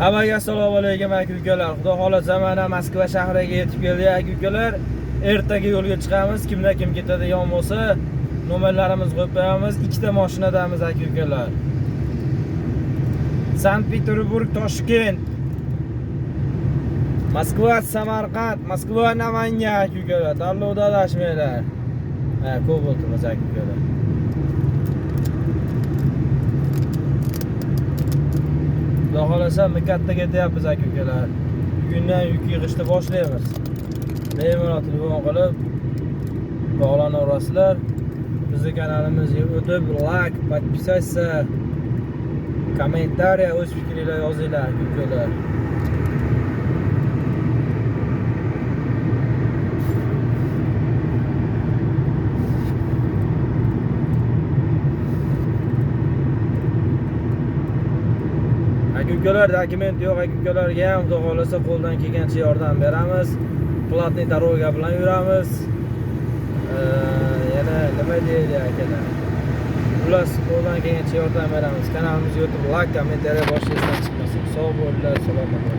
Hammaga assalomu alaykum aka-ukalar. Xudo xolasa mana Moskva shahriga yetib keldik aka-ukalar. Ertaga yo'lga chiqamiz. Kimda kim ketadigan bo'lsa, nomerlarimizni qo'yib qo'yamiz. Ikkita mashinadamiz aka-ukalar. Sankt-Peterburg, Toshkent, Moskva, Samarqand, Moskva, Namangan aka-ukalar. Tanlovda adashmanglar. Ko'p o'timiz aka-ukalar. Xudo xolasa Mikatda ketyapmiz aka-ukalar. Bugundan yuk yig'ishni boshlaymiz. Bemalol telefon qilib bog'lanaverasizlar. Bizning kanalimizga o'tib, like, podpisatsiya, kommentariya, o'z fikringizni yozinglar aka-ukalar. Aka-ukalar, dokument yo'q aka-ukalarga ham xudo xolasa qo'ldan kelgancha yordam beramiz. Platniy doroga bilan yuramiz. Yana nima deydi akalar? Ular qo'ldan kelgancha yordam beramiz. Kanalimizga o'tib like, kommentariya boshlaysiz chiqmasin. Sog' bo'linglar, salomat bo'ling.